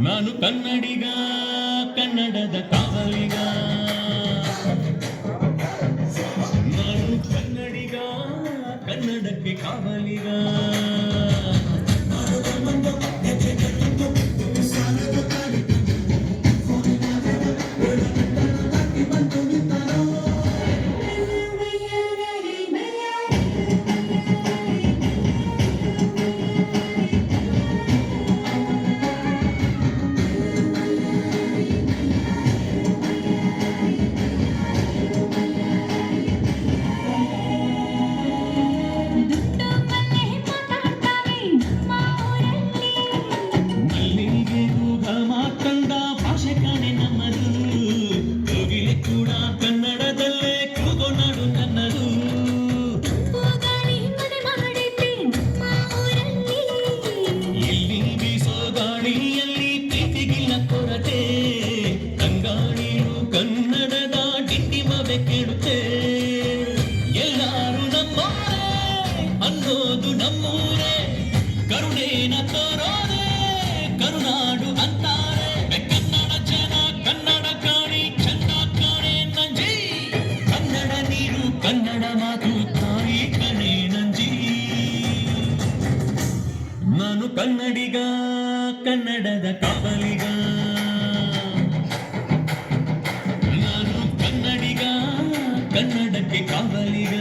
ನಾನು ಕನ್ನಡಿಗ, ಕನ್ನಡದ ಕಾವಲಿಗ. ನಾನು ಕನ್ನಡಿಗ, ಕನ್ನಡಕ್ಕೆ ಕಾವಲಿಗ. ಎಲ್ಲಾರು ನಮ್ಮೋರೇ ಅನ್ನೋದು ನಮ್ಮೂರೇ, ಕರುಣೇನ ತೋರೋರೆ ಕರುನಾಡು ಅಂತಾರೆ. ಕನ್ನಡ ಜನ ಕನ್ನಡ ಕಾಣಿ ಚಂದ ಕಾಣೆ ನಂಜಿ, ಕನ್ನಡ ನೀರು ಕನ್ನಡ ಮಾತು ತಾಯಿ ಕಣೆ ನಂಜಿ. ನಾನು ಕನ್ನಡಿಗ, ಕನ್ನಡದ ಕಾವಲಿಗ. ಕನ್ನಡಕ್ಕೆ ಕಾವಲಿಗ.